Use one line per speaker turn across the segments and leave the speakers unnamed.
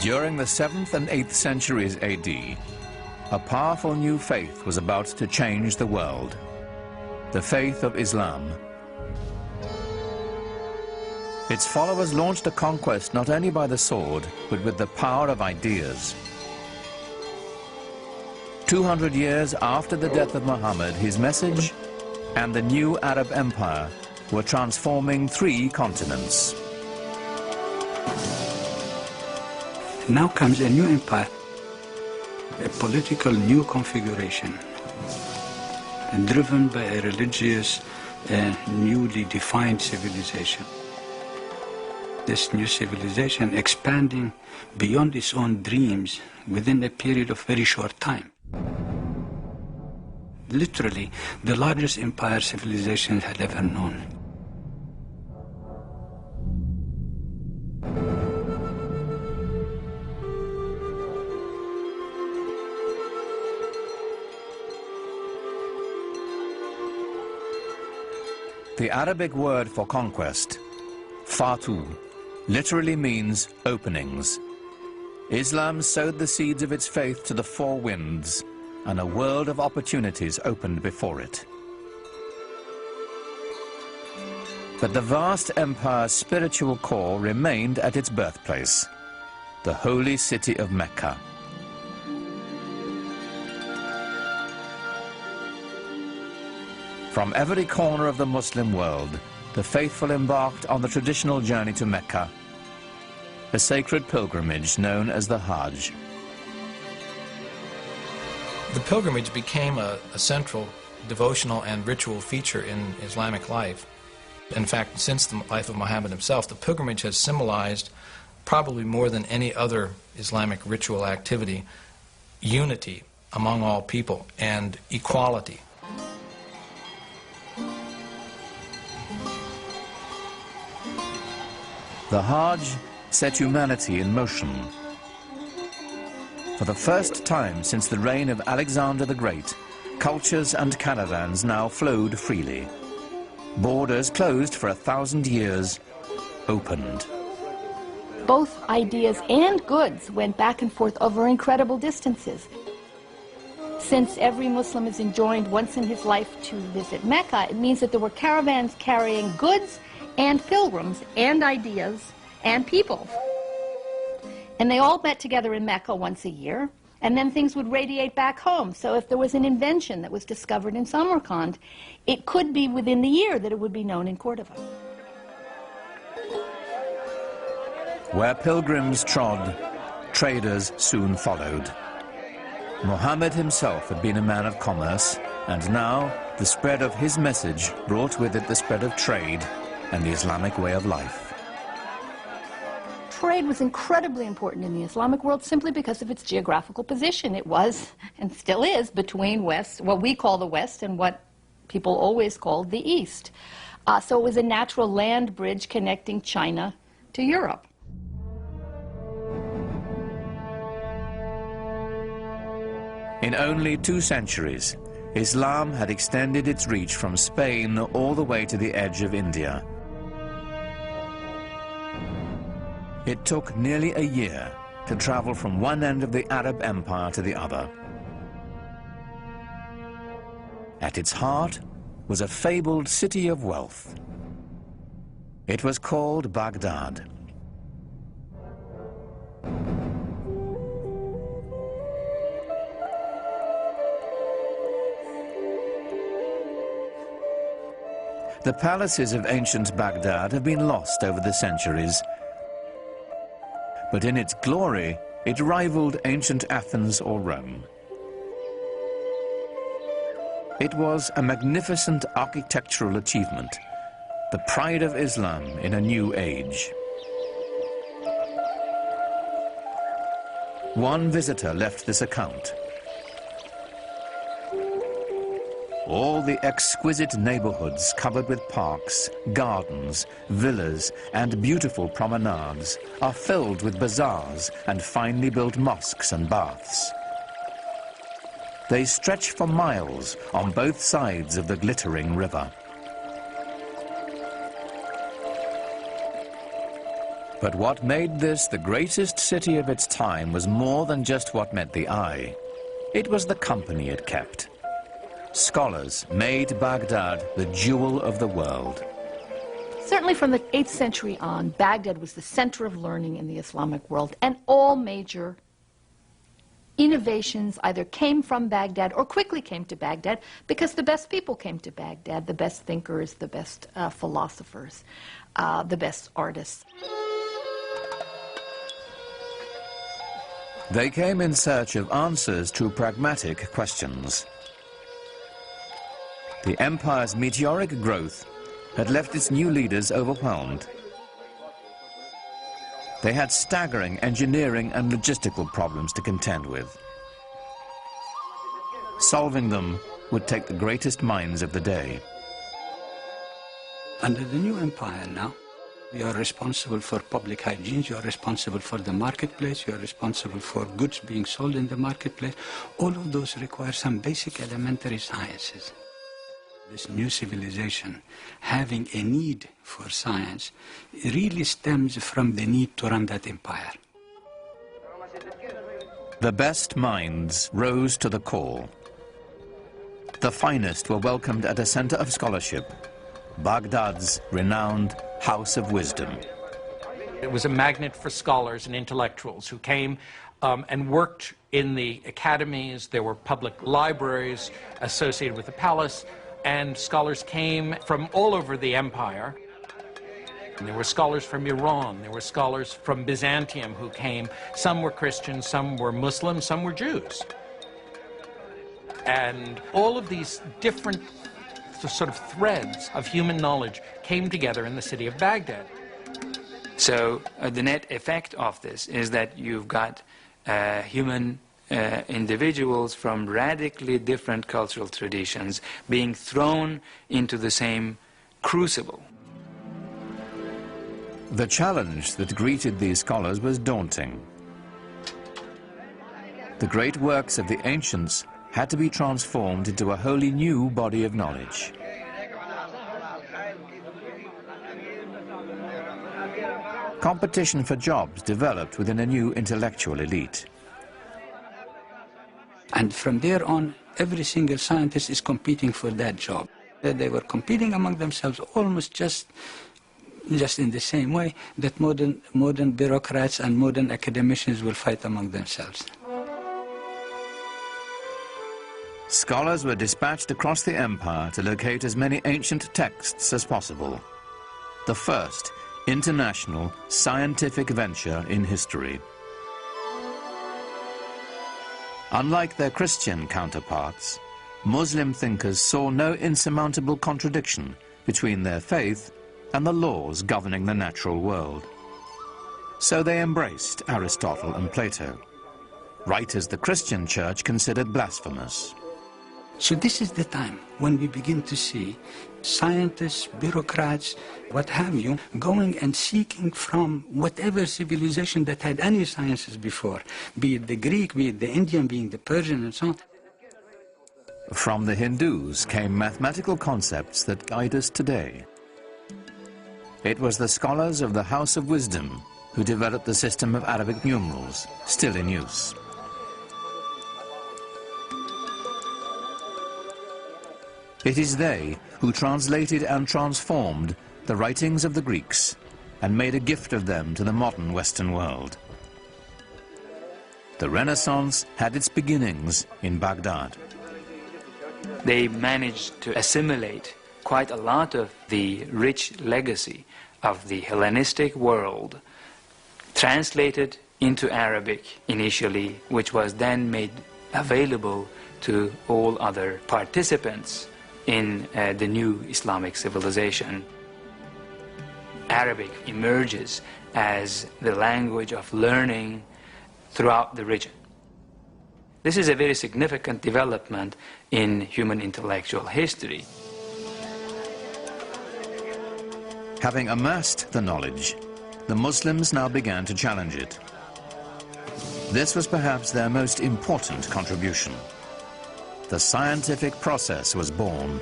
During the 7th and 8th centuries AD, a powerful new faith was about to change the world, the faith of Islam. Its followers launched a conquest not only by the sword, but with the power of ideas. 200 years after the death of Muhammad, his message and the new Arab Empire were transforming 3 continents.
Now comes a new empire, a political new configuration, driven by a religious and newly defined civilization. This new civilization expanding beyond its own dreams within a period of very short time. Literally, the largest empire civilization had ever known.
The Arabic word for conquest, fatu, literally means openings. Islam sowed the seeds of its faith to the 4 winds, and a world of opportunities opened before it. But the vast empire's spiritual core remained at its birthplace, the holy city of Mecca. From every corner of the Muslim world, the faithful embarked on the traditional journey to Mecca, a sacred pilgrimage known as the Hajj.
The pilgrimage became a central devotional and ritual feature in Islamic life. In fact, since the life of Muhammad himself, the pilgrimage has symbolized, probably more than any other Islamic ritual activity, unity among all people and equality.
The Hajj set humanity in motion. For the first time since the reign of Alexander the Great, cultures and caravans now flowed freely. Borders closed for 1,000 years opened.
Both ideas and goods went back and forth over incredible distances. Since every Muslim is enjoined once in his life to visit Mecca, it means that there were caravans carrying goods and pilgrims and ideas and people. And they all met together in Mecca once a year, and then things would radiate back home. So if there was an invention that was discovered in Samarkand, it could be within the year that it would be known in Cordova.
Where pilgrims trod, traders soon followed. Muhammad himself had been a man of commerce, and now the spread of his message brought with it the spread of trade and the Islamic way of life.
Trade was incredibly important in the Islamic world simply because of its geographical position. It was, and still is, between West, what we call the West, and what people always called the East. So it was a natural land bridge connecting China to Europe.
In only 2 centuries, Islam had extended its reach from Spain all the way to the edge of India. It took nearly a year to travel from one end of the Arab Empire to the other. At its heart was a fabled city of wealth. It was called Baghdad. The palaces of ancient Baghdad have been lost over the centuries, but in its glory, it rivaled ancient Athens or Rome. It was a magnificent architectural achievement, the pride of Islam in a new age. One visitor left this account. All the exquisite neighborhoods covered with parks, gardens, villas, and beautiful promenades are filled with bazaars and finely built mosques and baths. They stretch for miles on both sides of the glittering river. But what made this the greatest city of its time was more than just what met the eye. It was the company it kept. Scholars made Baghdad the jewel of the world.
Certainly from the 8th century on, Baghdad was the center of learning in the Islamic world, and all major innovations either came from Baghdad or quickly came to Baghdad because the best people came to Baghdad, the best thinkers, the best philosophers, the best artists.
They came in search of answers to pragmatic questions. The empire's meteoric growth had left its new leaders overwhelmed. They had staggering engineering and logistical problems to contend with. Solving them would take the greatest minds of the day.
Under the new empire now, you are responsible for public hygiene, you are responsible for the marketplace, you are responsible for goods being sold in the marketplace. All of those require some basic elementary sciences. This new civilization, having a need for science, really stems from the need to run that empire.
The best minds rose to the call. The finest were welcomed at a center of scholarship, Baghdad's renowned House of Wisdom.
It was a magnet for scholars and intellectuals who came and worked in the academies. There were public libraries associated with the palace, and scholars came from all over the empire. And there were scholars from Iran, there were scholars from Byzantium who came. Some were Christians, some were Muslims, some were Jews. And all of these different sort of threads of human knowledge came together in the city of Baghdad.
So the net effect of this is that you've got human individuals from radically different cultural traditions being thrown into the same crucible.
The challenge that greeted these scholars was daunting. The great works of the ancients had to be transformed into a wholly new body of knowledge. Competition for jobs developed within a new intellectual elite.
And from there on, every single scientist is competing for that job. They were competing among themselves almost just in the same way that modern bureaucrats and modern academicians will fight among themselves.
Scholars were dispatched across the empire to locate as many ancient texts as possible. The first international scientific venture in history. Unlike their Christian counterparts, Muslim thinkers saw no insurmountable contradiction between their faith and the laws governing the natural world. So they embraced Aristotle and Plato, writers the Christian church considered blasphemous.
So this is the time when we begin to see scientists, bureaucrats, what have you, going and seeking from whatever civilization that had any sciences before, be it the Greek, be it the Indian, be it the Persian, and so on.
From the Hindus came mathematical concepts that guide us today. It was the scholars of the House of Wisdom who developed the system of Arabic numerals, still in use. It is they who translated and transformed the writings of the Greeks and made a gift of them to the modern Western world. The Renaissance had its beginnings in Baghdad.
They managed to assimilate quite a lot of the rich legacy of the Hellenistic world, translated into Arabic initially, which was then made available to all other participants in the new Islamic civilization. Arabic emerges as the language of learning throughout the region. This is a very significant development in human intellectual history.
Having amassed the knowledge, the Muslims now began to challenge it. This was perhaps their most important contribution. The scientific process was born.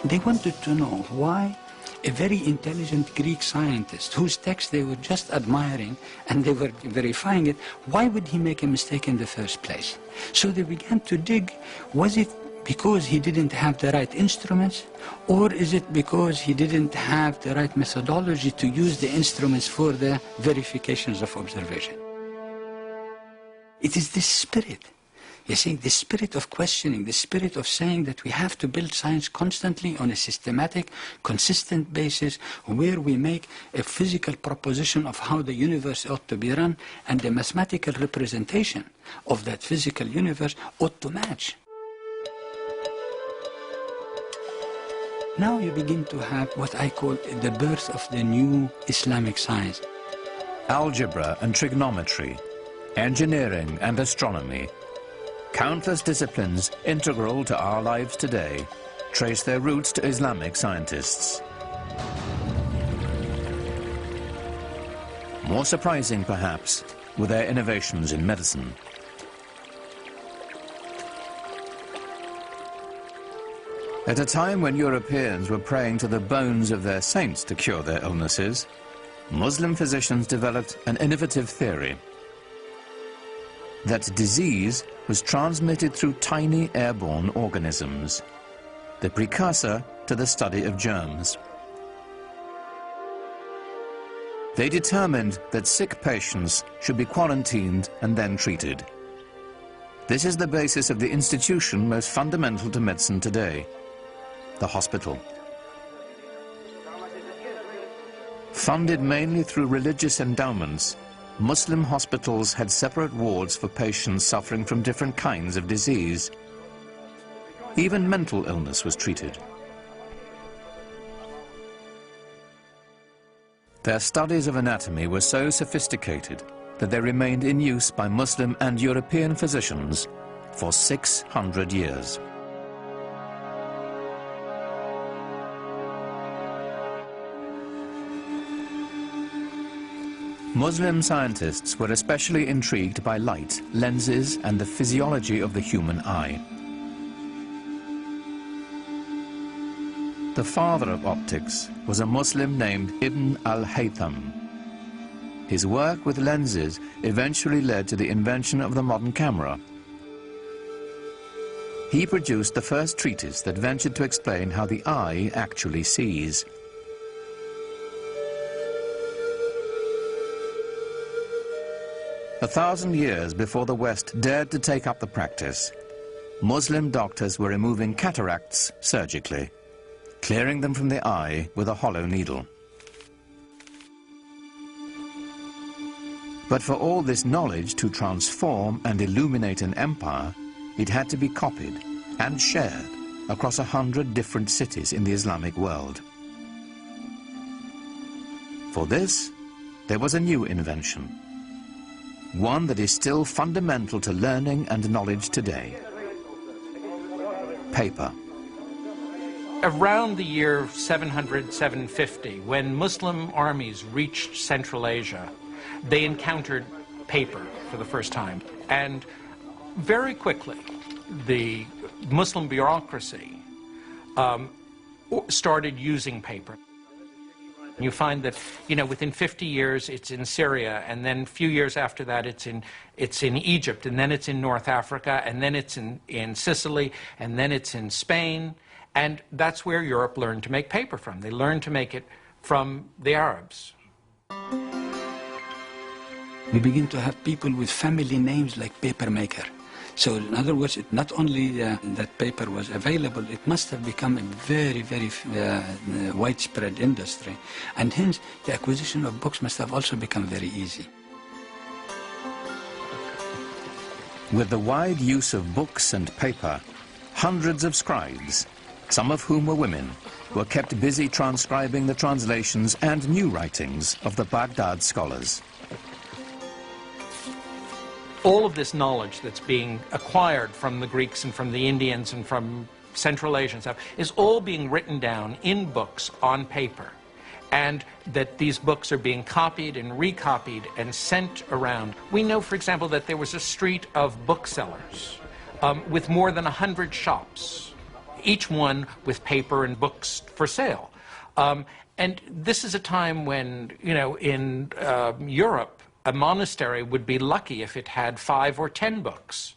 They wanted to know why a very intelligent Greek scientist whose text they were just admiring and they were verifying it. Why would he make a mistake in the first place? So they began to dig. Was it because he didn't have the right instruments, or is it because he didn't have the right methodology to use the instruments for the verifications of observation? It is this spirit. You see, the spirit of questioning, the spirit of saying that we have to build science constantly on a systematic, consistent basis where we make a physical proposition of how the universe ought to be run, and the mathematical representation of that physical universe ought to match. Now you begin to have what I call the birth of the new Islamic science.
Algebra and trigonometry, engineering and astronomy, countless disciplines integral to our lives today, trace their roots to Islamic scientists. More surprising, perhaps, were their innovations in medicine. At a time when Europeans were praying to the bones of their saints to cure their illnesses, Muslim physicians developed an innovative theory that disease was transmitted through tiny airborne organisms, the precursor to the study of germs. They determined that sick patients should be quarantined and then treated. This is the basis of the institution most fundamental to medicine today, the hospital. Funded mainly through religious endowments, Muslim hospitals had separate wards for patients suffering from different kinds of disease. Even mental illness was treated. Their studies of anatomy were so sophisticated that they remained in use by Muslim and European physicians for 600 years. Muslim scientists were especially intrigued by light, lenses, and the physiology of the human eye. The father of optics was a Muslim named Ibn al-Haytham. His work with lenses eventually led to the invention of the modern camera. He produced the first treatise that ventured to explain how the eye actually sees. A 1,000 years before the West dared to take up the practice, Muslim doctors were removing cataracts surgically, clearing them from the eye with a hollow needle. But for all this knowledge to transform and illuminate an empire, it had to be copied and shared across 100 different cities in the Islamic world. For this, there was a new invention, one that is still fundamental to learning and knowledge today: paper.
Around the year 700, 750, when Muslim armies reached Central Asia, they encountered paper for the first time. And very quickly, the Muslim bureaucracy started using paper. You find that, within 50 years it's in Syria, and then a few years after that it's in Egypt, and then it's in North Africa, and then it's in Sicily, and then it's in Spain. And that's where Europe learned to make paper from. They learned to make it from the Arabs.
We begin to have people with family names like papermaker. So in other words, not only that paper was available, it must have become a very, very widespread industry. And hence, the acquisition of books must have also become very easy.
With the wide use of books and paper, hundreds of scribes, some of whom were women, were kept busy transcribing the translations and new writings of the Baghdad scholars.
All of this knowledge that's being acquired from the Greeks and from the Indians and from Central Asia and stuff is all being written down in books on paper, and that these books are being copied and recopied and sent around. We know, for example, that there was a street of booksellers with more than 100 shops, each one with paper and books for sale. And this is a time when, you know, in Europe, a monastery would be lucky if it had 5 or 10 books.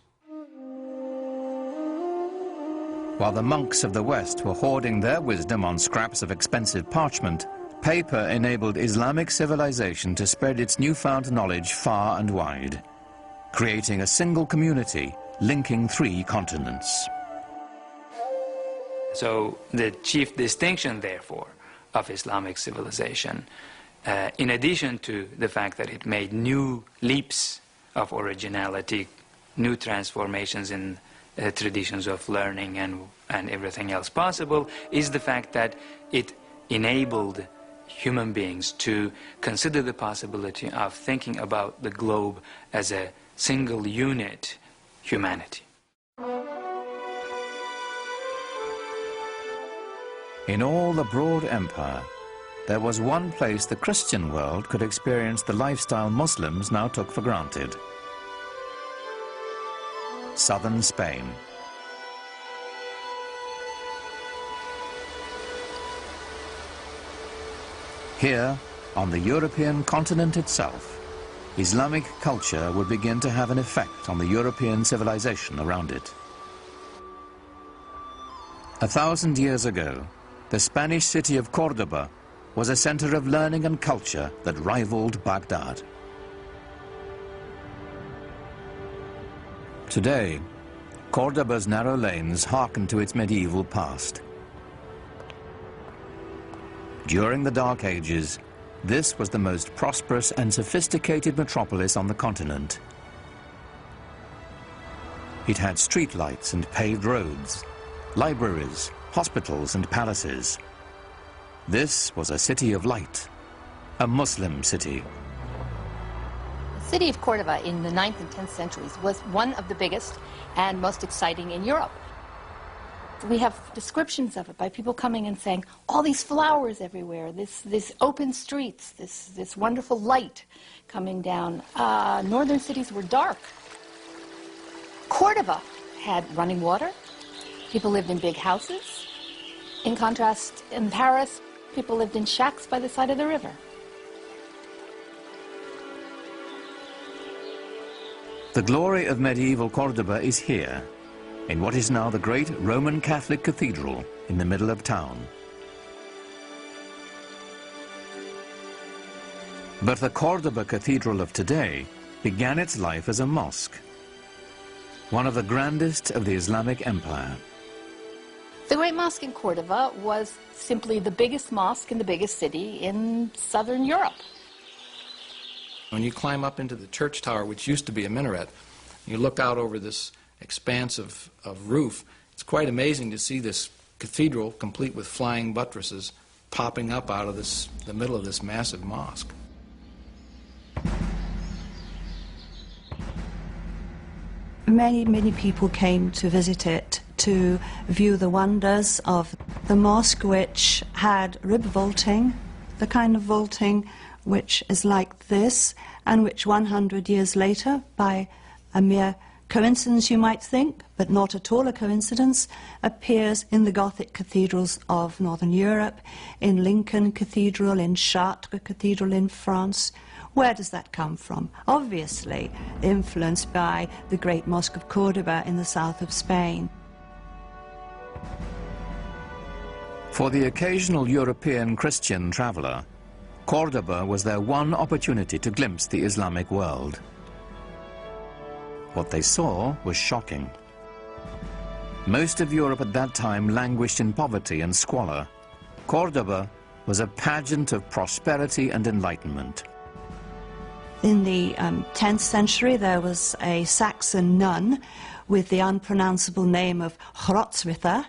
While the monks of the West were hoarding their wisdom on scraps of expensive parchment, paper enabled Islamic civilization to spread its newfound knowledge far and wide, creating a single community linking 3 continents.
So the chief distinction, therefore, of Islamic civilization, in addition to the fact that it made new leaps of originality, new transformations in traditions of learning and everything else possible, is the fact that it enabled human beings to consider the possibility of thinking about the globe as a single unit, humanity.
In all the broad empire, there was one place the Christian world could experience the lifestyle Muslims now took for granted: southern Spain. Here, on the European continent itself, Islamic culture would begin to have an effect on the European civilization around it. 1,000 years ago, the Spanish city of Cordoba was a center of learning and culture that rivaled Baghdad. Today, Cordoba's narrow lanes hearken to its medieval past. During the Dark Ages, this was the most prosperous and sophisticated metropolis on the continent. It had streetlights and paved roads, libraries, hospitals and palaces. This was a city of light, a Muslim city.
The city of Cordoba in the 9th and 10th centuries was one of the biggest and most exciting in Europe. We have descriptions of it by people coming and saying, all these flowers everywhere, this open streets, this wonderful light coming down. Northern cities were dark. Cordoba had running water. People lived in big houses. In contrast, in Paris, people lived in shacks by the side of the river.
The glory of medieval Cordoba is here, in what is now the great Roman Catholic Cathedral in the middle of town. But the Cordoba Cathedral of today began its life as a mosque, one of the grandest of the Islamic Empire.
The Great Mosque in Cordoba was simply the biggest mosque in the biggest city in southern Europe.
When you climb up into the church tower, which used to be a minaret, you look out over this expanse of roof, it's quite amazing to see this cathedral, complete with flying buttresses, popping up out of the middle of this massive mosque.
Many people came to visit it to view the wonders of the mosque, which had rib vaulting, the kind of vaulting which is like this, and which 100 years later, by a mere coincidence you might think, but not at all a coincidence, appears in the Gothic cathedrals of Northern Europe, in Lincoln Cathedral, in Chartres Cathedral in France. Where does that come from? Obviously influenced by the great Mosque of Cordoba in the south of Spain.
For the occasional European Christian traveler, Cordoba was their one opportunity to glimpse the Islamic world. What they saw was shocking. Most of Europe at that time languished in poverty and squalor. Cordoba was a pageant of prosperity and enlightenment.
In the 10th century, there was a Saxon nun with the unpronounceable name of Hrotswitha,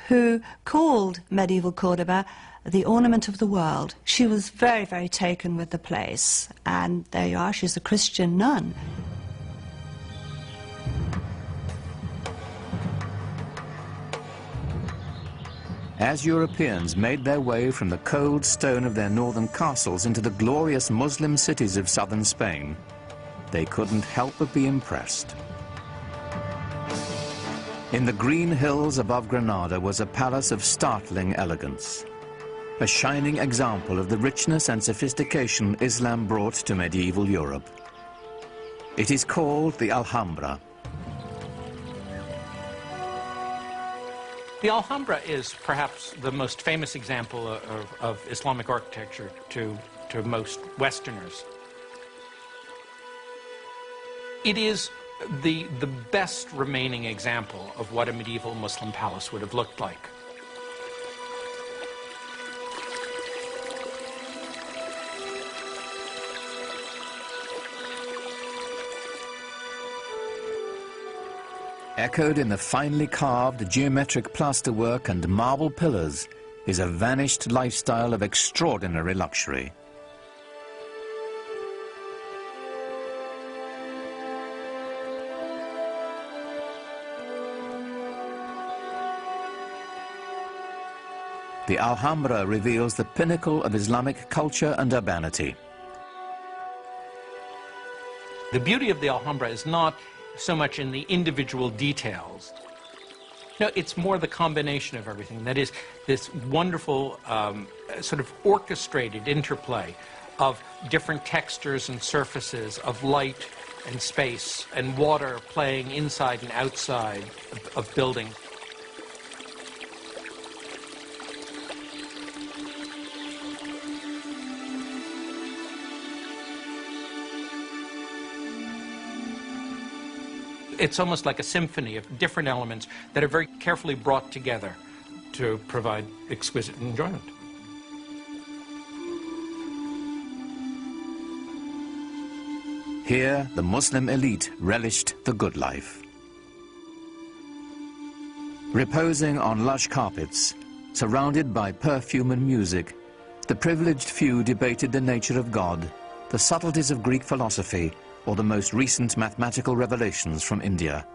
who called medieval Cordoba the ornament of the world. She was very, very taken with the place, and there you are, she's a Christian nun.
As Europeans made their way from the cold stone of their northern castles into the glorious Muslim cities of southern Spain, they couldn't help but be impressed. In the green hills above Granada was a palace of startling elegance. a shining example of the richness and sophistication Islam brought to medieval Europe. It is called the Alhambra.
The Alhambra is perhaps the most famous example of Islamic architecture to most Westerners. It is the best remaining example of what a medieval Muslim palace would have looked like.
Echoed in the finely carved geometric plasterwork and marble pillars is a vanished lifestyle of extraordinary luxury. The Alhambra reveals the pinnacle of Islamic culture and urbanity.
The beauty of the Alhambra is not so much in the individual details. No, it's more the combination of everything. That is, this wonderful sort of orchestrated interplay of different textures and surfaces, of light and space and water playing inside and outside of buildings. It's almost like a symphony of different elements that are very carefully brought together to provide exquisite enjoyment.
Here, the Muslim elite relished the good life. Reposing on lush carpets, surrounded by perfume and music, the privileged few debated the nature of God, the subtleties of Greek philosophy, or the most recent mathematical revelations from India,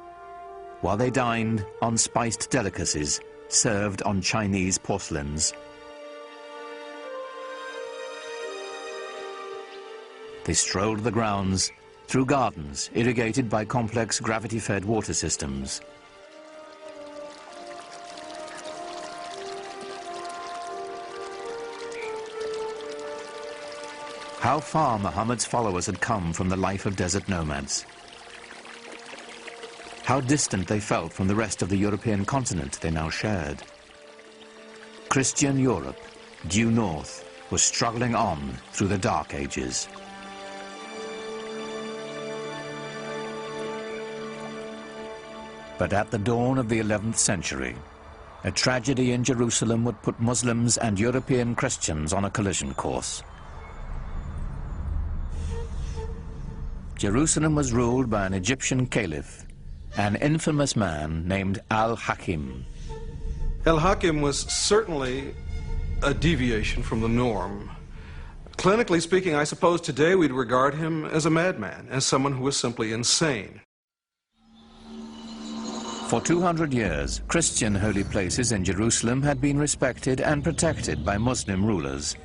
while they dined on spiced delicacies served on Chinese porcelains. They strolled the grounds through gardens irrigated by complex gravity-fed water systems. How far Muhammad's followers had come from the life of desert nomads. How distant they felt from the rest of the European continent they now shared. Christian Europe, due north, was struggling on through the Dark Ages. But at the dawn of the 11th century, a tragedy in Jerusalem would put Muslims and European Christians on a collision course. Jerusalem was ruled by an Egyptian caliph, an infamous man named Al-Hakim.
Al-Hakim was certainly a deviation from the norm. Clinically speaking, I suppose today we'd regard him as a madman, as someone who was simply insane.
For 200 years, Christian holy places in Jerusalem had been respected and protected by Muslim rulers.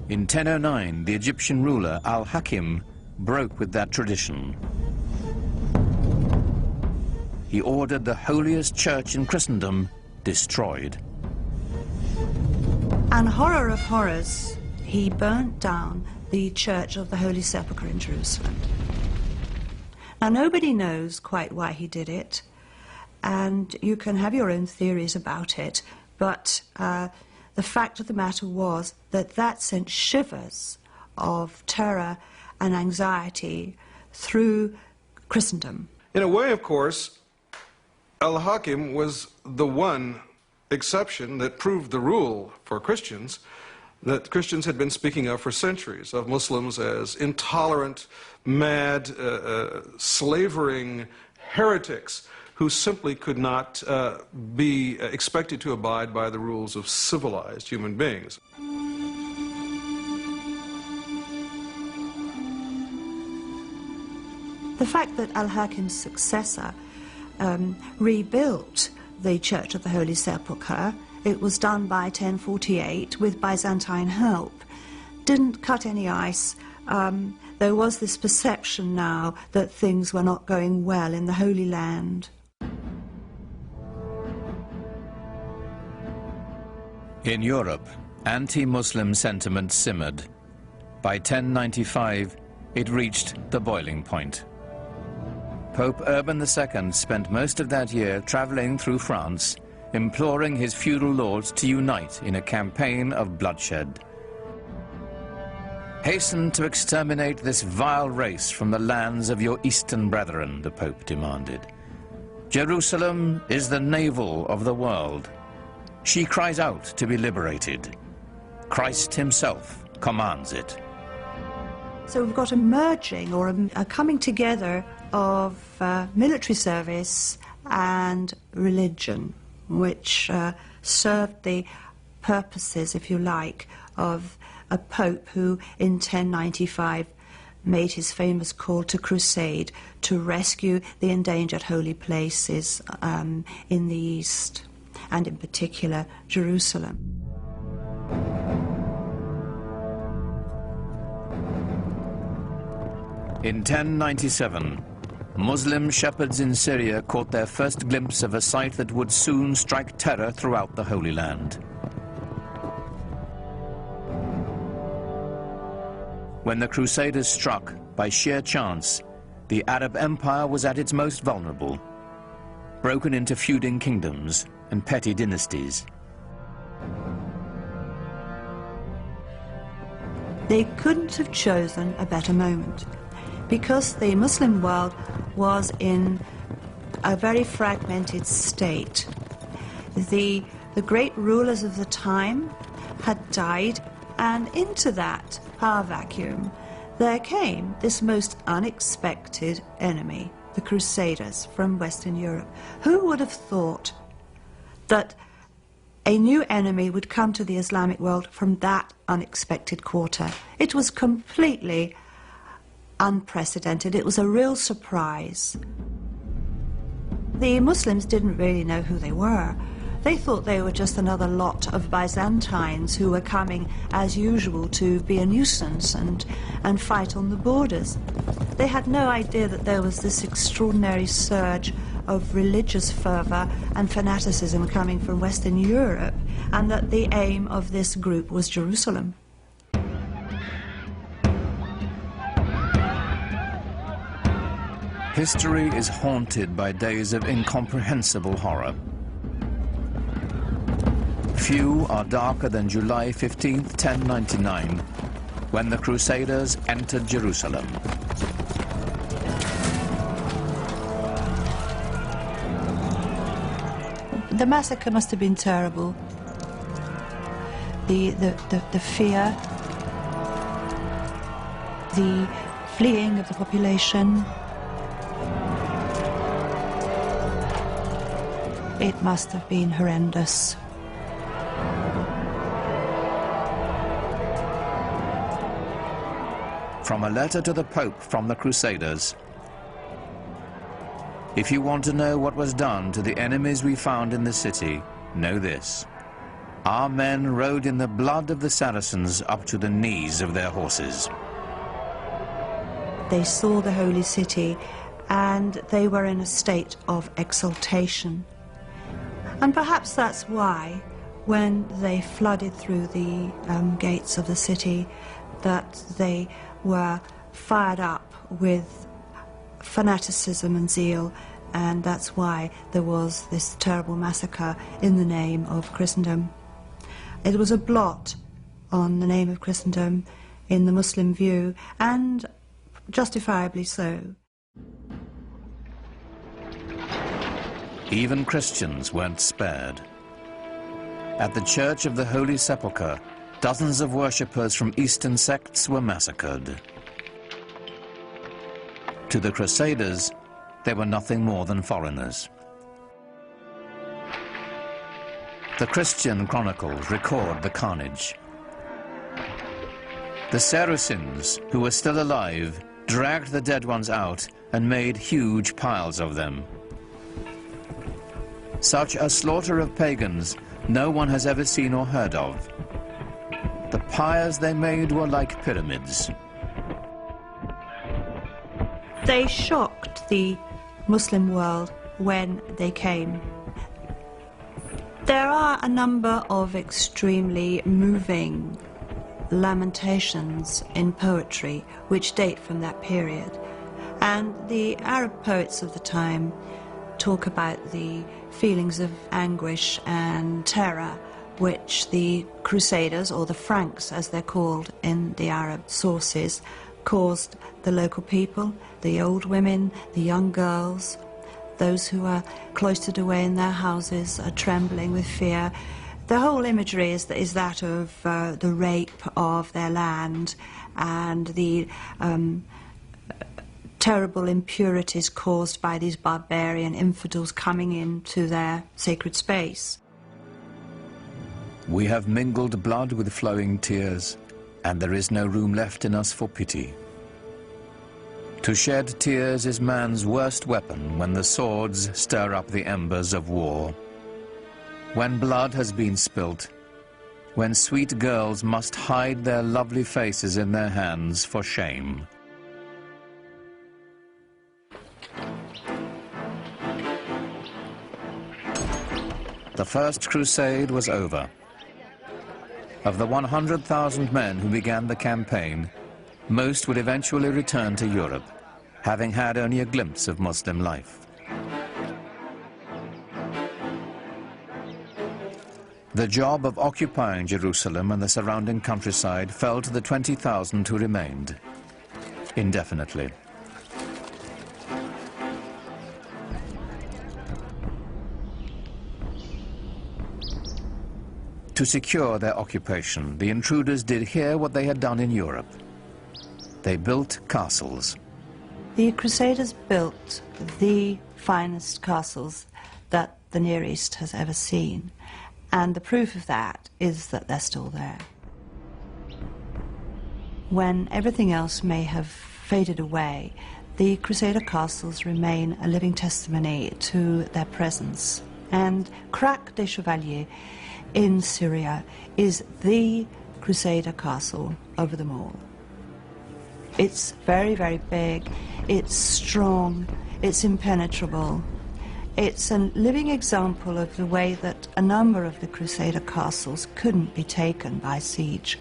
In 1009, the Egyptian ruler Al-Hakim broke with that tradition. He ordered the holiest church in Christendom destroyed.
And horror of horrors, he burnt down the Church of the Holy Sepulchre in Jerusalem. Now, nobody knows quite why he did it, and you can have your own theories about it, but the fact of the matter was that that sent shivers of terror and anxiety through Christendom.
In a way, of course, Al-Hakim was the one exception that proved the rule for Christians that Christians had been speaking of for centuries, of Muslims as intolerant, mad, slavering heretics who simply could not be expected to abide by the rules of civilized human beings.
The fact that Al-Hakim's successor rebuilt the Church of the Holy Sepulchre, it was done by 1048 with Byzantine help, didn't cut any ice. There was this perception now that things were not going well in the Holy Land.
In Europe, anti-Muslim sentiment simmered. By 1095, it reached the boiling point. Pope Urban II spent most of that year traveling through France, imploring his feudal lords to unite in a campaign of bloodshed. Hasten to exterminate this vile race from the lands of your eastern brethren, the Pope demanded. Jerusalem is the navel of the world. She cries out to be liberated. Christ himself commands it.
So we've got a merging or a coming together of military service and religion, which served the purposes, if you like, of a pope who in 1095 made his famous call to crusade to rescue the endangered holy places in the East, and in particular Jerusalem.
In 1097, Muslim shepherds in Syria caught their first glimpse of a sight that would soon strike terror throughout the Holy Land. When the Crusaders struck, by sheer chance, the Arab Empire was at its most vulnerable, broken into feuding kingdoms and petty dynasties.
They couldn't have chosen a better moment, because the Muslim world was in a very fragmented state. The great rulers of the time had died, and into that power vacuum there came this most unexpected enemy, the Crusaders from Western Europe. Who would have thought that a new enemy would come to the Islamic world from that unexpected quarter? It was completely unprecedented. It was a real surprise. The Muslims didn't really know who they were. They thought they were just another lot of Byzantines who were coming, as usual, to be a nuisance and fight on the borders. They had no idea that there was this extraordinary surge of religious fervor and fanaticism coming from Western Europe, and that the aim of this group was Jerusalem.
History is haunted by days of incomprehensible horror. Few are darker than July 15th, 1099, when the Crusaders entered Jerusalem.
The massacre must have been terrible. The fear, the fleeing of the population. It must have been horrendous.
From a letter to the Pope from the Crusaders. If you want to know what was done to the enemies we found in the city, know this. Our men rode in the blood of the Saracens up to the knees of their horses.
They saw the holy city and they were in a state of exultation. And perhaps that's why, when they flooded through the gates of the city, that they were fired up with fanaticism and zeal, and that's why there was this terrible massacre in the name of Christendom. It was a blot on the name of Christendom in the Muslim view, and justifiably so.
Even Christians weren't spared. At the Church of the Holy Sepulchre, dozens of worshippers from Eastern sects were massacred. To the Crusaders, they were nothing more than foreigners. The Christian chronicles record the carnage. The Saracens, who were still alive, dragged the dead ones out and made huge piles of them. Such a slaughter of pagans no one has ever seen or heard of. The pyres they made were like pyramids.
They shocked the Muslim world when they came. There are a number of extremely moving lamentations in poetry which date from that period. And the Arab poets of the time talk about the feelings of anguish and terror which the Crusaders, or the Franks as they're called in the Arab sources, caused the local people, the old women, the young girls, those who are cloistered away in their houses are trembling with fear. The whole imagery is that of the rape of their land and the terrible impurities caused by these barbarian infidels coming into their sacred space.
We have mingled blood with flowing tears, and there is no room left in us for pity. To shed tears is man's worst weapon when the swords stir up the embers of war. When blood has been spilt, when sweet girls must hide their lovely faces in their hands for shame. The First Crusade was over. Of the 100,000 men who began the campaign, most would eventually return to Europe, having had only a glimpse of Muslim life. The job of occupying Jerusalem and the surrounding countryside fell to the 20,000 who remained, indefinitely. To secure their occupation, the intruders did here what they had done in Europe. They built castles.
The Crusaders built the finest castles that the Near East has ever seen, and the proof of that is that they're still there. When everything else may have faded away, the Crusader castles remain a living testimony to their presence. And Crac des Chevaliers in Syria is the Crusader castle over them all. It's very, very big, it's strong, it's impenetrable. It's a living example of the way that a number of the Crusader castles couldn't be taken by siege.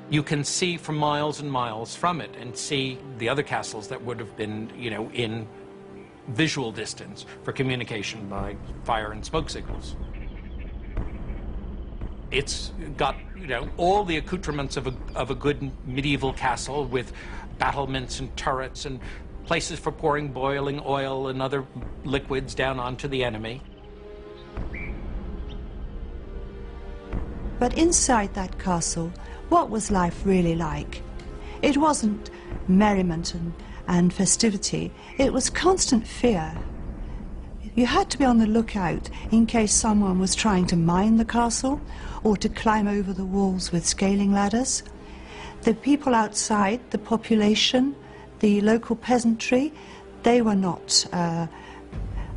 You can see for miles and miles from it and see the other castles that would have been, in visual distance for communication by fire and smoke signals. It's got, all the accoutrements of a good medieval castle with battlements and turrets and places for pouring boiling oil and other liquids down onto the enemy.
But inside that castle, what was life really like? It wasn't merriment and festivity, it was constant fear. You had to be on the lookout in case someone was trying to mine the castle or to climb over the walls with scaling ladders. The people outside, the population, the local peasantry, they were not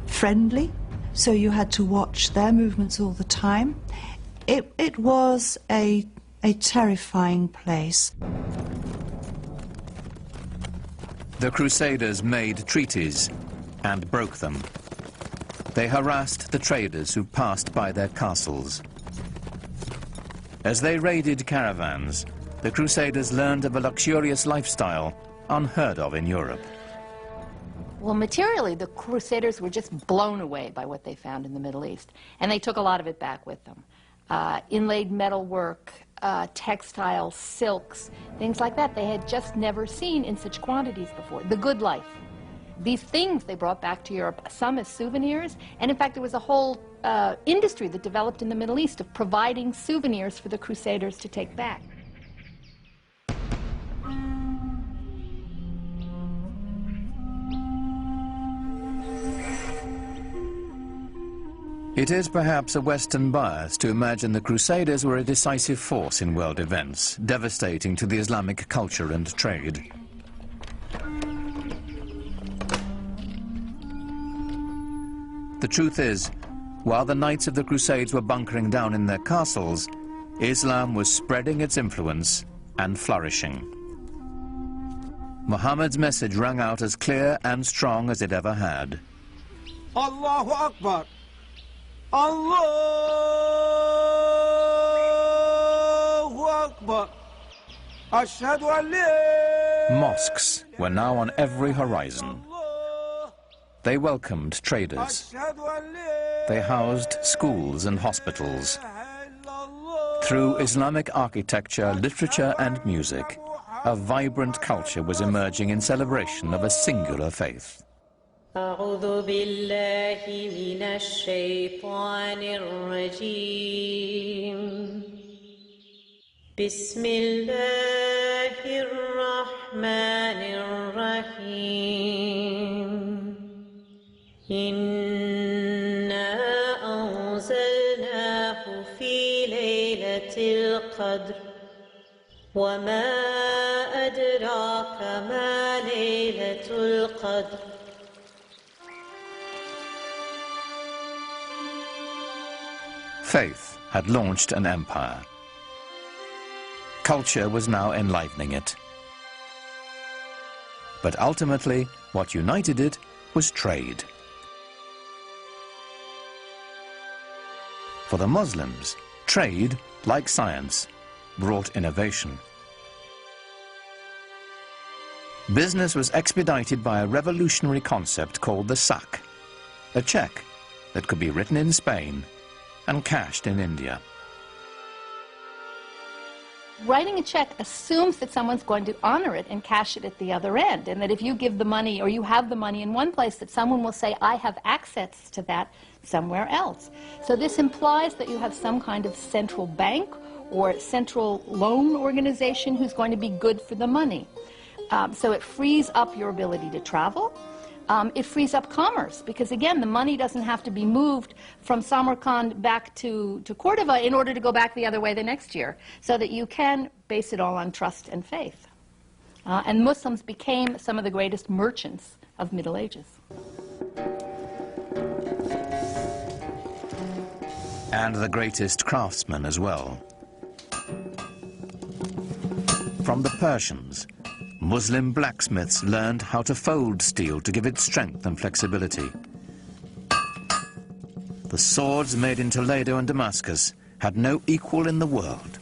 friendly, so you had to watch their movements all the time. It was a terrifying place.
The Crusaders made treaties and broke them. They harassed the traders who passed by their castles. As they raided caravans, the Crusaders learned of a luxurious lifestyle unheard of in Europe.
Well, materially, the Crusaders were just blown away by what they found in the Middle East, and they took a lot of it back with them. Inlaid metalwork, textiles, silks, things like that they had just never seen in such quantities before. The good life. These things they brought back to Europe, some as souvenirs, and in fact there was a whole industry that developed in the Middle East of providing souvenirs for the Crusaders to take back.
It is perhaps a Western bias to imagine the Crusaders were a decisive force in world events, devastating to the Islamic culture and trade. The truth is, while the knights of the Crusades were bunkering down in their castles, Islam was spreading its influence and flourishing. Muhammad's message rang out as clear and strong as it ever had.
Allahu Akbar! Allahu Akbar. Ashhadu an la
Mosques were now on every horizon. They welcomed traders. They housed schools and hospitals. Through Islamic architecture, literature and music, a vibrant culture was emerging in celebration of a singular faith.
أعوذ بالله من الشيطان الرجيم بسم الله الرحمن الرحيم إنا أنزلناه في ليلة القدر وما أدراك ما ليلة القدر
Faith had launched an empire. Culture was now enlivening it. But ultimately, what united it was trade. For the Muslims, trade, like science, brought innovation. Business was expedited by a revolutionary concept called the sak, a cheque that could be written in Spain and cashed in India.
Writing a check assumes that someone's going to honor it and cash it at the other end, and that if you give the money or you have the money in one place, that someone will say, I have access to that somewhere else. So this implies that you have some kind of central bank or central loan organization who's going to be good for the money. So it frees up your ability to travel. It frees up commerce, because again, the money doesn't have to be moved from Samarkand back to Cordoba in order to go back the other way the next year, so that you can base it all on trust and faith. And Muslims became some of the greatest merchants of Middle Ages.
And the greatest craftsmen as well. From the Persians, Muslim blacksmiths learned how to fold steel to give it strength and flexibility. The swords made in Toledo and Damascus had no equal in the world.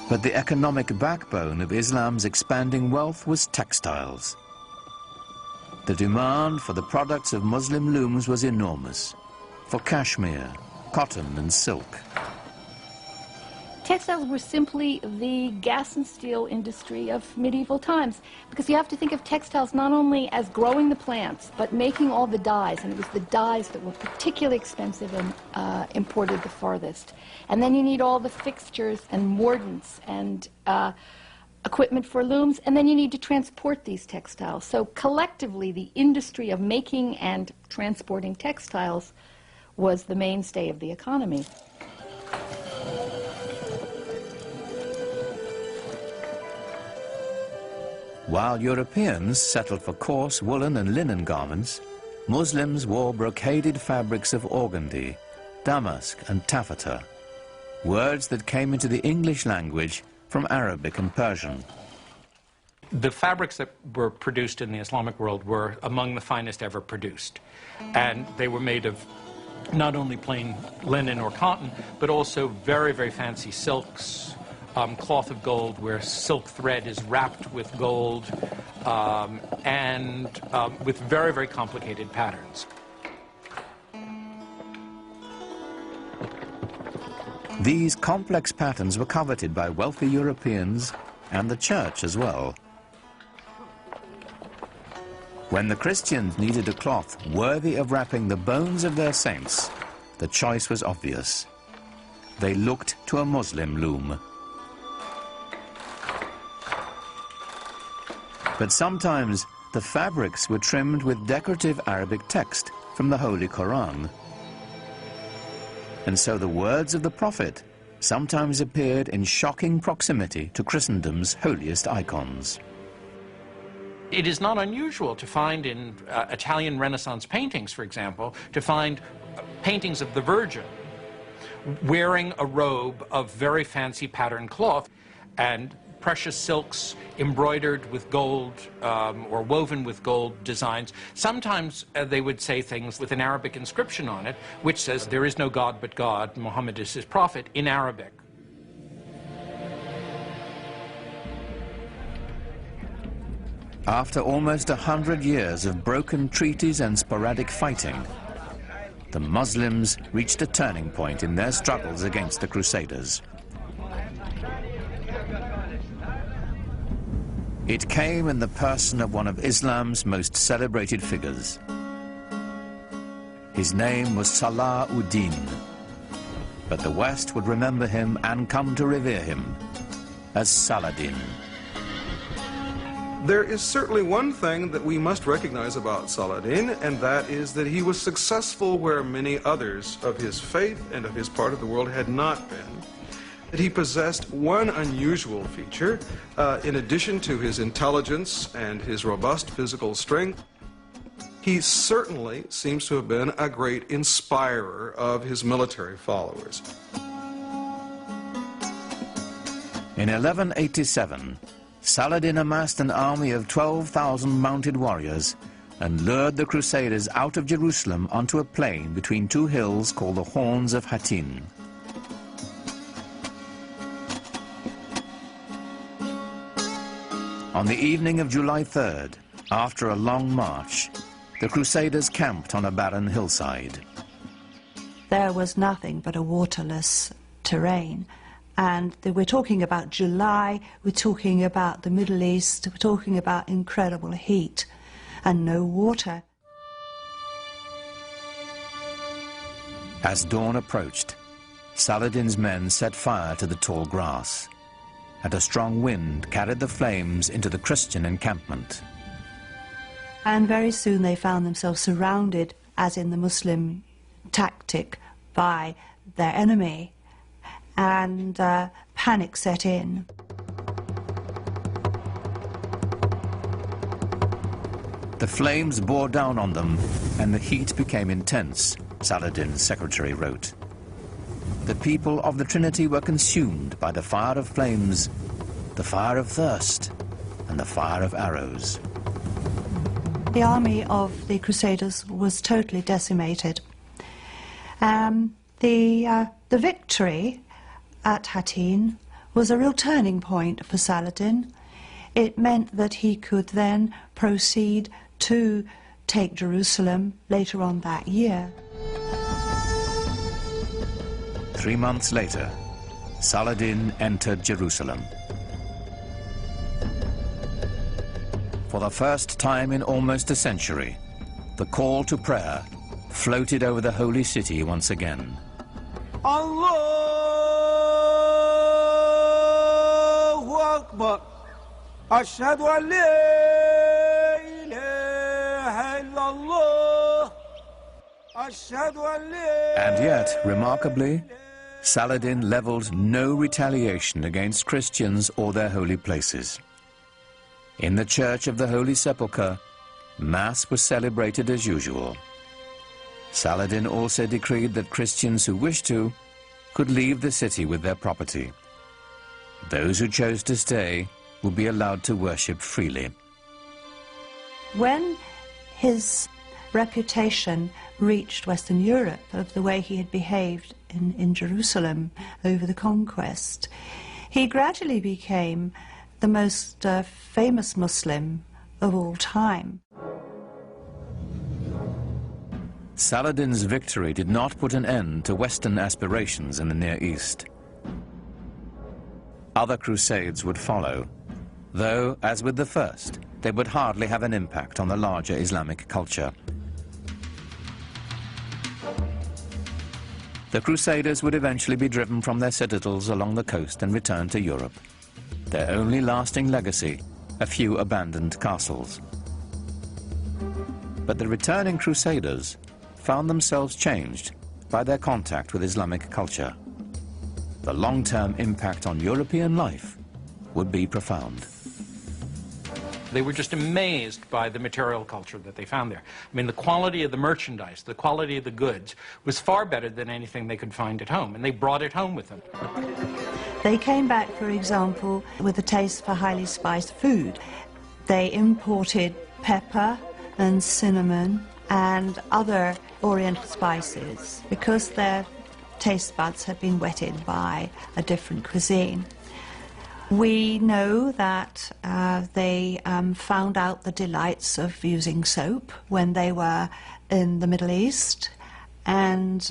But the economic backbone of Islam's expanding wealth was textiles. The demand for the products of Muslim looms was enormous, for cashmere, cotton and silk.
Textiles were simply the gas and steel industry of medieval times, because you have to think of textiles not only as growing the plants, but making all the dyes, and it was the dyes that were particularly expensive and imported the farthest. And then you need all the fixtures and mordants and equipment for looms, and then you need to transport these textiles. So collectively, the industry of making and transporting textiles was the mainstay of the economy.
While Europeans settled for coarse woolen and linen garments, Muslims wore brocaded fabrics of organdie, damask and taffeta, words that came into the English language from Arabic and Persian.
The fabrics that were produced in the Islamic world were among the finest ever produced. And they were made of not only plain linen or cotton, but also very, very fancy silks, cloth of gold where silk thread is wrapped with gold, and with very, very complicated patterns.
These complex patterns were coveted by wealthy Europeans and the church as well. When the Christians needed a cloth worthy of wrapping the bones of their saints, the choice was obvious. They looked to a Muslim loom. But sometimes the fabrics were trimmed with decorative Arabic text from the Holy Quran. And so the words of the Prophet sometimes appeared in shocking proximity to Christendom's holiest icons.
It is not unusual to find in Italian Renaissance paintings, for example, to find paintings of the Virgin wearing a robe of very fancy patterned cloth, and precious silks embroidered with gold or woven with gold designs. Sometimes they would say things with an Arabic inscription on it, which says, "There is no God but God, Muhammad is his prophet," in Arabic.
After almost 100 years of broken treaties and sporadic fighting, the Muslims reached a turning point in their struggles against the Crusaders. It came in the person of one of Islam's most celebrated figures. His name was Salah ud-Din, but the West would remember him and come to revere him as Saladin.
There is certainly one thing that we must recognize about Saladin, and that is that he was successful where many others of his faith and of his part of the world had not been. That he possessed one unusual feature, in addition to his intelligence and his robust physical strength. He certainly seems to have been a great inspirer of his military followers.
In 1187, Saladin amassed an army of 12,000 mounted warriors and lured the Crusaders out of Jerusalem onto a plain between two hills called the Horns of Hattin. On the evening of July 3rd, after a long march, the Crusaders camped on a barren hillside.
There was nothing but a waterless terrain. And we're talking about July, we're talking about the Middle East, we're talking about incredible heat and no water.
As dawn approached, Saladin's men set fire to the tall grass, and a strong wind carried the flames into the Christian encampment.
And very soon they found themselves surrounded, as in the Muslim tactic, by their enemy. And panic set in.
The flames bore down on them, and the heat became intense, Saladin's secretary wrote. The people of the Trinity were consumed by the fire of flames, the fire of thirst, and the fire of arrows.
The army of the Crusaders was totally decimated. The victory at Hattin was a real turning point for Saladin. It meant that he could then proceed to take Jerusalem later on that year.
3 months later, Saladin entered Jerusalem. For the first time in almost a century, the call to prayer floated over the holy city once again.
Allahu Akbar, Ashhadu an la ilaha illallah, Ashhadu an la.
And yet, remarkably, Saladin leveled no retaliation against Christians or their holy places. In the Church of the Holy Sepulchre, Mass was celebrated as usual. Saladin also decreed that Christians who wished to could leave the city with their property. Those who chose to stay would be allowed to worship freely.
When his reputation reached Western Europe of the way he had behaved in Jerusalem over the conquest, he gradually became the most famous Muslim of all time.
Saladin's victory did not put an end to Western aspirations in the Near East. Other crusades would follow, though, as with the first, they would hardly have an impact on the larger Islamic culture. The Crusaders would eventually be driven from their citadels along the coast and return to Europe. Their only lasting legacy, a few abandoned castles. But the returning Crusaders found themselves changed by their contact with Islamic culture. The long-term impact on European life would be profound.
They were just amazed by the material culture that they found there. I mean, the quality of the merchandise, the quality of the goods was far better than anything they could find at home, and they brought it home with them.
They came back, for example, with a taste for highly spiced food. They imported pepper and cinnamon and other Oriental spices because their taste buds had been whetted by a different cuisine. We know that they found out the delights of using soap when they were in the Middle East, and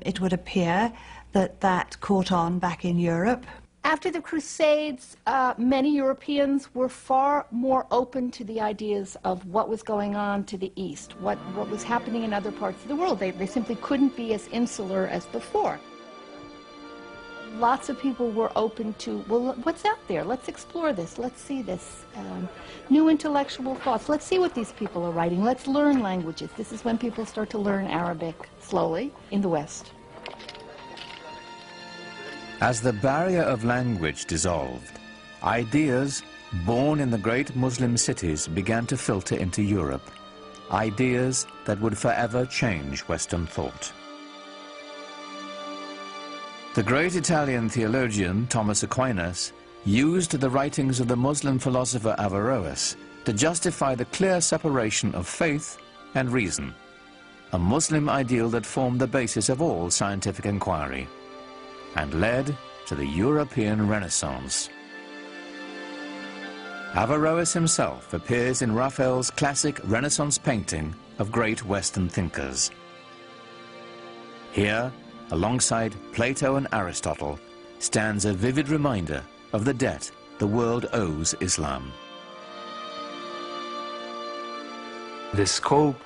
it would appear that that caught on back in Europe.
After the Crusades, many Europeans were far more open to the ideas of what was going on to the East, what was happening in other parts of the world. They simply couldn't be as insular as before. Lots of people were open to, well, what's out there? Let's explore this. Let's see this. New intellectual thoughts. Let's see what these people are writing. Let's learn languages. This is when people start to learn Arabic slowly in the West.
As the barrier of language dissolved, ideas born in the great Muslim cities began to filter into Europe, ideas that would forever change Western thought. The great Italian theologian Thomas Aquinas used the writings of the Muslim philosopher Averroes to justify the clear separation of faith and reason, a Muslim ideal that formed the basis of all scientific inquiry and led to the European Renaissance. Averroes himself appears in Raphael's classic Renaissance painting of great Western thinkers. Here, alongside Plato and Aristotle, stands a vivid reminder of the debt the world owes Islam.
The scope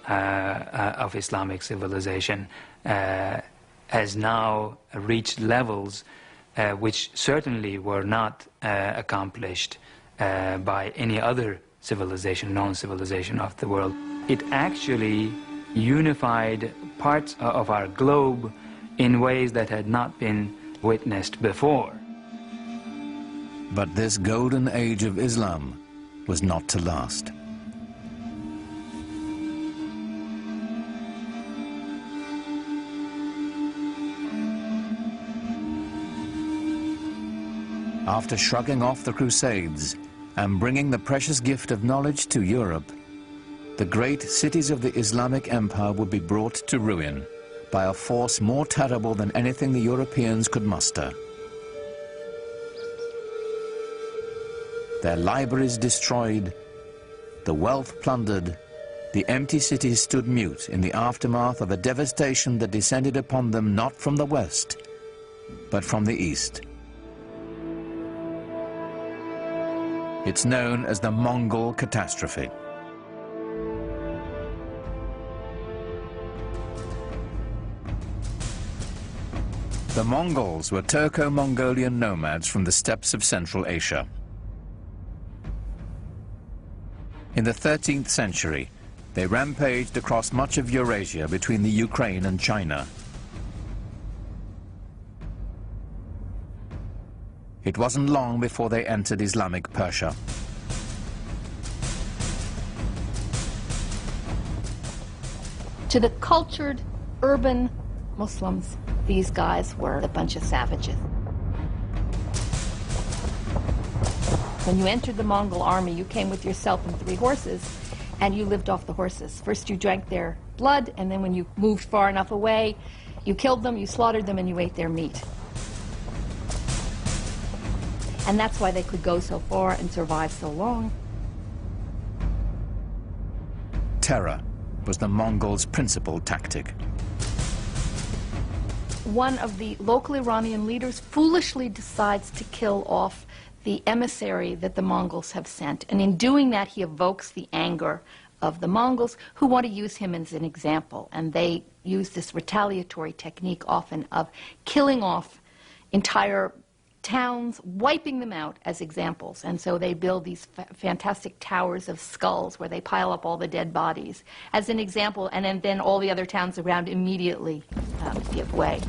of Islamic civilization has now reached levels which certainly were not accomplished by any other civilization, known civilization of the world. It actually unified parts of our globe in ways that had not been witnessed before.
But this golden age of Islam was not to last. After shrugging off the Crusades and bringing the precious gift of knowledge to Europe, the great cities of the Islamic Empire would be brought to ruin by a force more terrible than anything the Europeans could muster. Their libraries destroyed, the wealth plundered, the empty cities stood mute in the aftermath of a devastation that descended upon them not from the west, but from the east. It's known as the Mongol catastrophe. The Mongols were Turco-Mongolian nomads from the steppes of Central Asia. In the 13th century, they rampaged across much of Eurasia between the Ukraine and China. It wasn't long before they entered Islamic Persia.
To the cultured, urban Muslims, these guys were a bunch of savages. When you entered the Mongol army, you came with yourself and 3 horses, and you lived off the horses. First you drank their blood, and then when you moved far enough away, you killed them, you slaughtered them, and you ate their meat. And that's why they could go so far and survive so long.
Terror was the Mongols' principal tactic.
One of the local Iranian leaders foolishly decides to kill off the emissary that the Mongols have sent. And in doing that, he evokes the anger of the Mongols, who want to use him as an example. And they use this retaliatory technique often of killing off entire towns, wiping them out as examples. And so they build these fantastic towers of skulls where they pile up all the dead bodies as an example, and then all the other towns around immediately give way.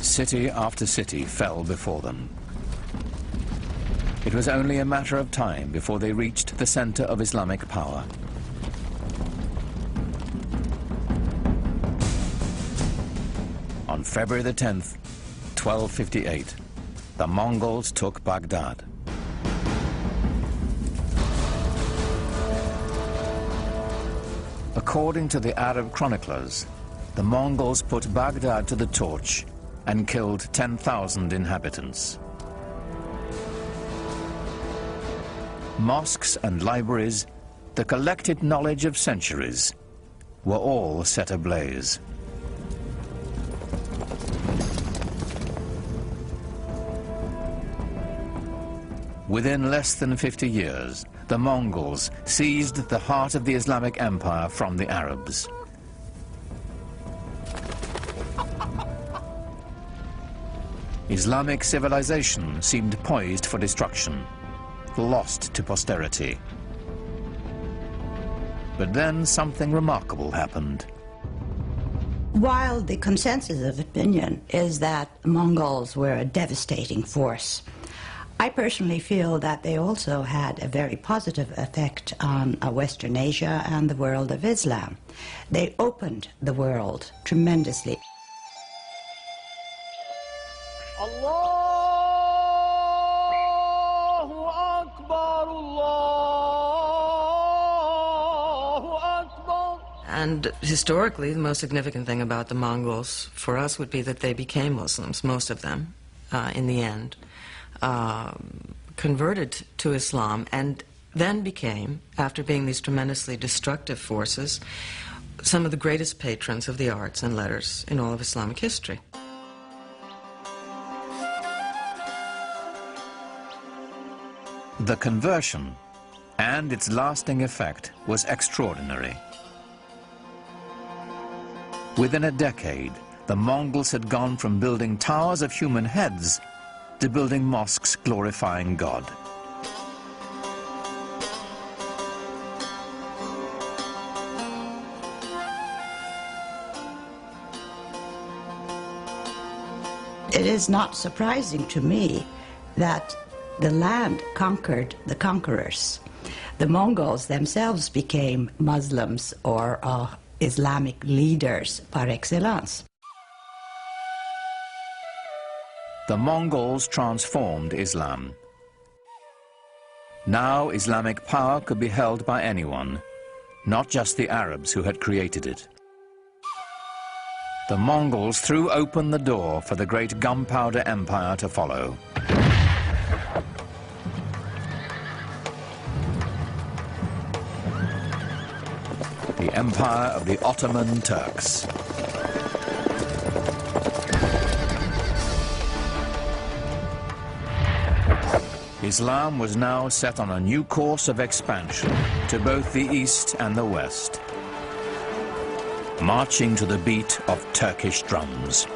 City after city fell before them. It was only a matter of time before they reached the center of Islamic power. On February the 10th, 1258, the Mongols took Baghdad. According to the Arab chroniclers, the Mongols put Baghdad to the torch and killed 10,000 inhabitants. Mosques and libraries, the collected knowledge of centuries, were all set ablaze. Within less than 50 years, the Mongols seized the heart of the Islamic Empire from the Arabs. Islamic civilization seemed poised for destruction, lost to posterity. But then something remarkable happened.
While the consensus of opinion is that Mongols were a devastating force, I personally feel that they also had a very positive effect on Western Asia and the world of Islam. They opened the world tremendously.
Allahu Akbar, Allahu Akbar.
And historically, the most significant thing about the Mongols for us would be that they became Muslims, most of them, in the end. Converted to Islam and then became, after being these tremendously destructive forces, some of the greatest patrons of the arts and letters in all of Islamic history.
The conversion and its lasting effect was extraordinary. Within a decade, the Mongols had gone from building towers of human heads to building mosques glorifying God.
It is not surprising to me that the land conquered the conquerors. The Mongols themselves became Muslims or Islamic leaders par excellence.
The Mongols transformed Islam. Now Islamic power could be held by anyone, not just the Arabs who had created it. The Mongols threw open the door for the great gunpowder empire to follow. The empire of the Ottoman Turks. Islam was now set on a new course of expansion to both the East and the West, marching to the beat of Turkish drums.